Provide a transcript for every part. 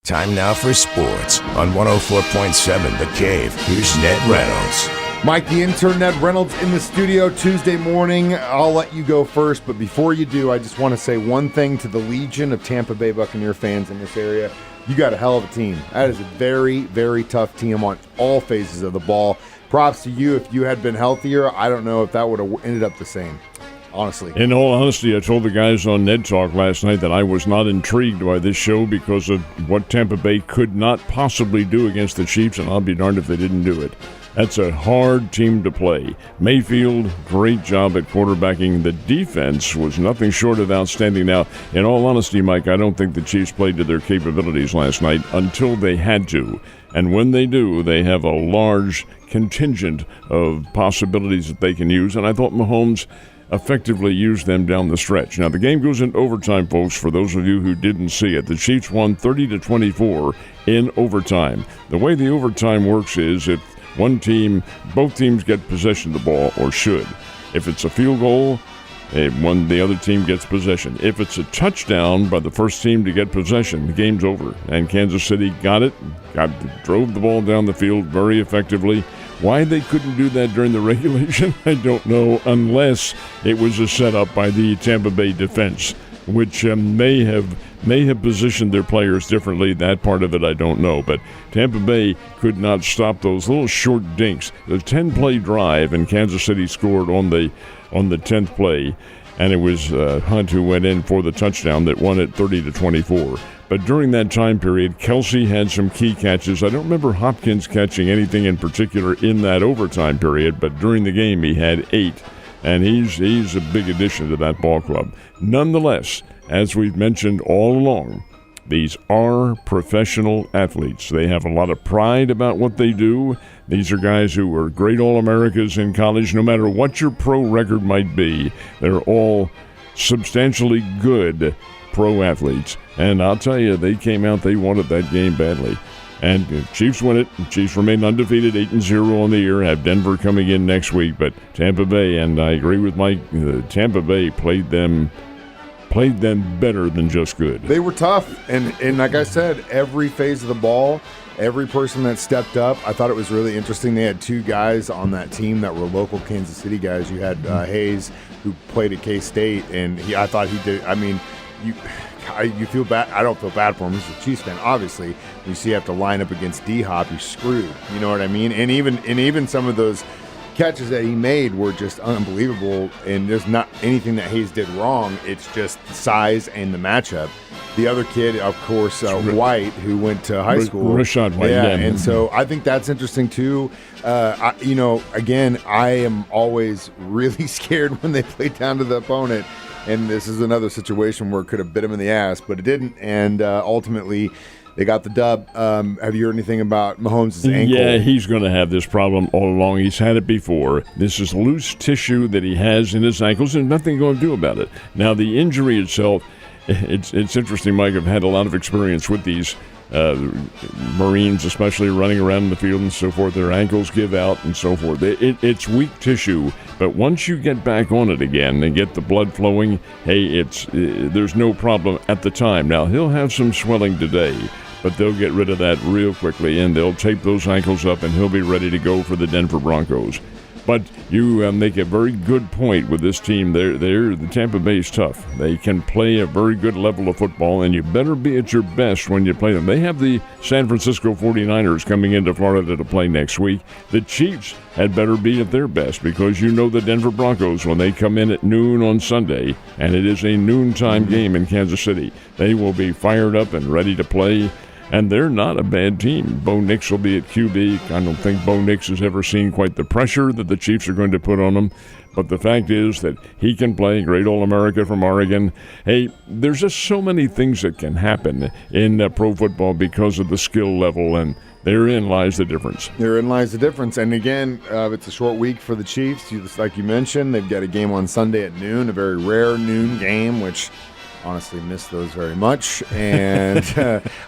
Time now for sports on 104.7 The Cave. Here's Ned Reynolds. Mike, the intern, Ned Reynolds, in the studio Tuesday morning. I'll let you go first, but before you do, I just want to say one thing to the legion of Tampa Bay Buccaneer fans in this area. You got a hell of a team. That is a very, very tough team on all phases of the ball. Props to you. If you had been healthier, I don't know if that would have ended up the same. Honestly. In all honesty, I told the guys on Ned Talk last night that I was not intrigued by this show because of what Tampa Bay could not possibly do against the Chiefs, and I'll be darned if they didn't do it. That's a hard team to play. Mayfield, great job at quarterbacking. The defense was nothing short of outstanding. Now, in all honesty, Mike, I don't think the Chiefs played to their capabilities last night until they had to. And when they do, they have a large contingent of possibilities that they can use. And I thought Mahomes effectively used them down the stretch. Now, the game goes into overtime, folks, for those of you who didn't see it. The Chiefs won 30-24 in overtime. The way the overtime works is if both teams get possession of the ball, or should. If it's a field goal, the other team gets possession. If it's a touchdown by the first team to get possession, the game's over. And Kansas City drove the ball down the field very effectively. Why they couldn't do that during the regulation, I don't know, unless it was a setup by the Tampa Bay defense, which may have positioned their players differently. That part of it I don't know, but Tampa Bay could not stop those little short dinks. The 10-play drive, and Kansas City scored on the 10th play, and it was Hunt who went in for the touchdown that won it 30-24. But during that time period, Kelsey had some key catches. I don't remember Hopkins catching anything in particular in that overtime period, but during the game he had 8, and he's a big addition to that ball club. Nonetheless, as we've mentioned all along, these are professional athletes. They have a lot of pride about what they do. These are guys who were great All-Americas in college. No matter what your pro record might be, they're all substantially good pro athletes. And I'll tell you, they came out, they wanted that game badly. And the Chiefs win it. Chiefs remain undefeated, 8-0 on the year. Have Denver coming in next week. But Tampa Bay, and I agree with Mike, Tampa Bay played them better than just good. They were tough, and like I said, every phase of the ball, every person that stepped up, I thought it was really interesting. They had 2 guys on that team that were local Kansas City guys. You had Hayes, who played at K-State, and I thought he did. I mean, you feel bad. I don't feel bad for him. He's a Chiefs fan, obviously. You see, you have to line up against D-Hop, you're screwed. You know what I mean? And even some of those catches that he made were just unbelievable, and there's not anything that Hayes did wrong. It's just the size and the matchage. The other kid, of course, White, who went to high school. Rashad White, yeah. And so I think that's interesting, too. Again, I am always really scared when they play down to the opponent, and this is another situation where it could have bit him in the ass, but it didn't, and ultimately they got the dub. Have you heard anything about Mahomes' ankle? Yeah, he's going to have this problem all along. He's had it before. This is loose tissue that he has in his ankles, and nothing going to do about it. Now, the injury itself, it's interesting, Mike. I've had a lot of experience with these Marines, especially running around in the field and so forth. Their ankles give out and so forth. It's weak tissue, but once you get back on it again and get the blood flowing, hey, there's no problem at the time. Now, he'll have some swelling today, but they'll get rid of that real quickly, and they'll tape those ankles up, and he'll be ready to go for the Denver Broncos. But you make a very good point with this team. The Tampa Bay is tough. They can play a very good level of football, and you better be at your best when you play them. They have the San Francisco 49ers coming into Florida to play next week. The Chiefs had better be at their best, because you know the Denver Broncos, when they come in at noon on Sunday, and it is a noontime game in Kansas City, they will be fired up and ready to play. And they're not a bad team. Bo Nix will be at QB. I don't think Bo Nix has ever seen quite the pressure that the Chiefs are going to put on him. But the fact is that he can play. Great All-America from Oregon. Hey, there's just so many things that can happen in pro football because of the skill level, and therein lies the difference. Therein lies the difference. And again, it's a short week for the Chiefs. Like you mentioned, they've got a game on Sunday at noon, a very rare noon game, which honestly miss those very much, and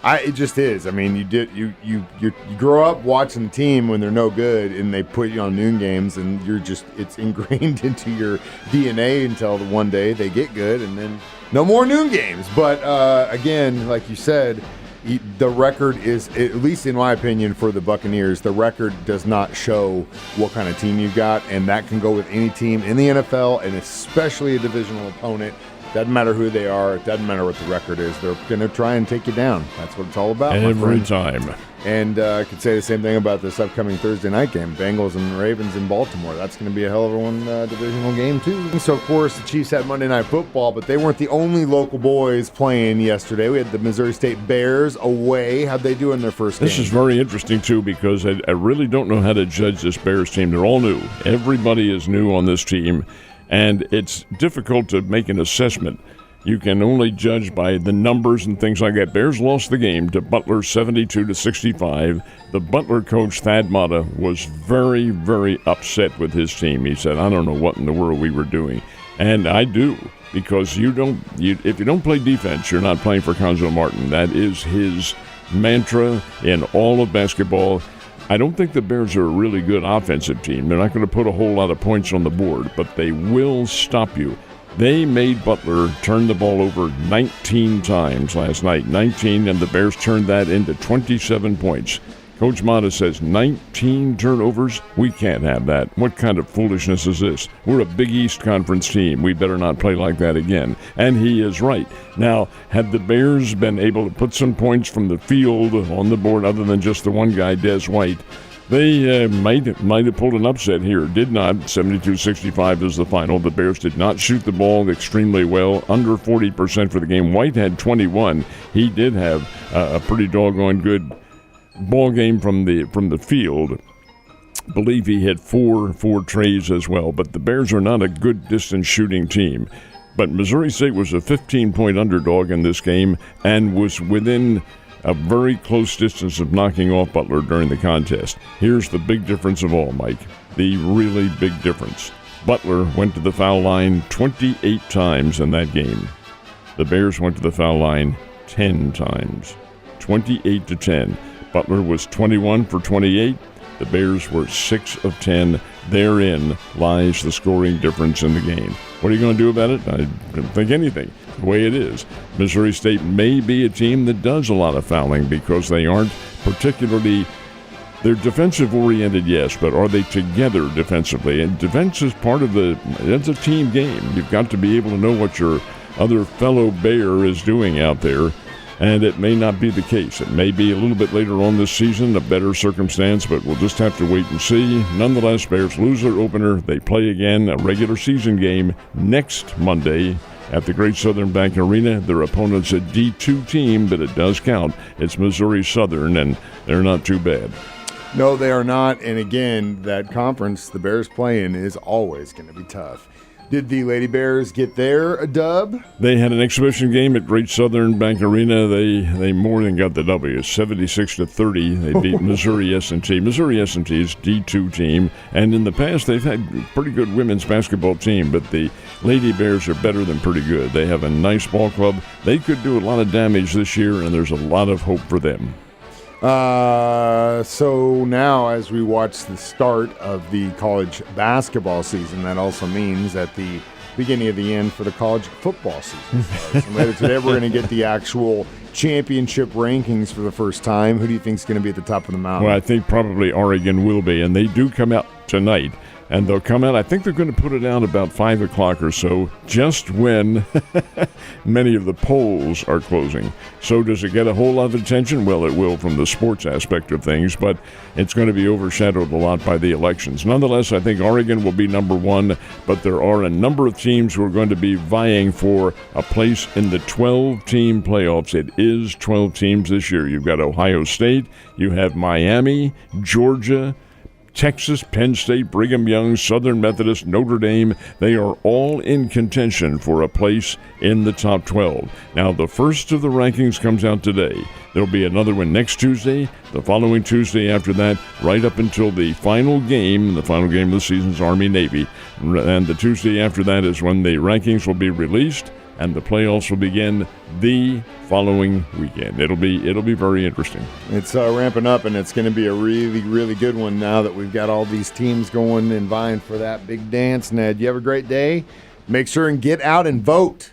it just is. I mean, you grow up watching the team when they're no good, and they put you on noon games, and it's ingrained into your DNA until the one day they get good, and then no more noon games. But again, like you said, the record is, at least in my opinion, for the Buccaneers, the record does not show what kind of team you've got, and that can go with any team in the NFL, and especially a divisional opponent. Doesn't matter who they are. It doesn't matter what the record is. They're going to try and take you down. That's what it's all about. Every time. And I could say the same thing about this upcoming Thursday night game, Bengals and Ravens in Baltimore. That's going to be a hell of a one divisional game, too. So, of course, the Chiefs had Monday Night Football, but they weren't the only local boys playing yesterday. We had the Missouri State Bears away. How'd they do in their first game? This is very interesting, too, because I really don't know how to judge this Bears team. They're all new. Everybody is new on this team, and it's difficult to make an assessment. You can only judge by the numbers and things like that. Bears lost the game to Butler 72-65. The Butler coach, Thad Matta, was very, very upset with his team. He said, I don't know what in the world we were doing. And I do, because if you don't play defense, you're not playing for Conzo Martin. That is his mantra in all of basketball. I don't think the Bears are a really good offensive team. They're not going to put a whole lot of points on the board, but they will stop you. They made Butler turn the ball over 19 times last night. 19, and the Bears turned that into 27 points. Coach Matta says 19 turnovers? We can't have that. What kind of foolishness is this? We're a Big East Conference team. We better not play like that again. And he is right. Now, had the Bears been able to put some points from the field on the board other than just the one guy, Des White, they might have pulled an upset here. Did not. 72-65 is the final. The Bears did not shoot the ball extremely well, under 40% for the game. White had 21. He did have a pretty doggone good ball game from the field. Believe he had four trays as well. But the Bears are not a good distance shooting team. But Missouri State was a 15-point underdog in this game and was within a very close distance of knocking off Butler during the contest. Here's the big difference of all, Mike. The really big difference. Butler went to the foul line 28 times in that game. The Bears went to the foul line 10 times. 28-10. Butler was 21 for 28. The Bears were 6 of 10. Therein lies the scoring difference in the game. What are you going to do about it? I don't think anything. The way it is. Missouri State may be a team that does a lot of fouling because they aren't particularly, they're defensive-oriented, yes, but are they together defensively? And defense is part of it's a team game. You've got to be able to know what your other fellow Bear is doing out there, and it may not be the case. It may be a little bit later on this season, a better circumstance, but we'll just have to wait and see. Nonetheless, Bears lose their opener. They play again a regular season game next Monday at the Great Southern Bank Arena. Their opponent's a D2 team, but it does count. It's Missouri Southern, and they're not too bad. No, they are not. And again, that conference the Bears play in is always going to be tough. Did the Lady Bears get their dub? They had an exhibition game at Great Southern Bank Arena. They more than got the W. 76-30. They beat Missouri S&T. Missouri S&T's D2 team, and in the past they've had pretty good women's basketball team, but the Lady Bears are better than pretty good. They have a nice ball club. They could do a lot of damage this year, and there's a lot of hope for them. So now as we watch the start of the college basketball season, that also means that the beginning of the end for the college football season starts. And later today we're going to get the actual championship rankings for the first time. Who do you think is going to be at the top of the mountain? Well, I think probably Oregon will be, and they do come out tonight. And they'll come out, I think they're going to put it out about 5 o'clock or so, just when many of the polls are closing. So does it get a whole lot of attention? Well, it will from the sports aspect of things, but it's going to be overshadowed a lot by the elections. Nonetheless, I think Oregon will be number one, but there are a number of teams who are going to be vying for a place in the 12-team playoffs. It is 12 teams this year. You've got Ohio State, you have Miami, Georgia, Texas, Penn State, Brigham Young, Southern Methodist, Notre Dame. They are all in contention for a place in the top 12. Now, the first of the rankings comes out today. There'll be another one next Tuesday, the following Tuesday after that, right up until the final game. The final game of the season is Army-Navy. And the Tuesday after that is when the rankings will be released, and the playoffs will begin the following weekend. It'll be very interesting. It's ramping up, and it's going to be a really, really good one now that we've got all these teams going and vying for that big dance. Ned, you have a great day. Make sure and get out and vote.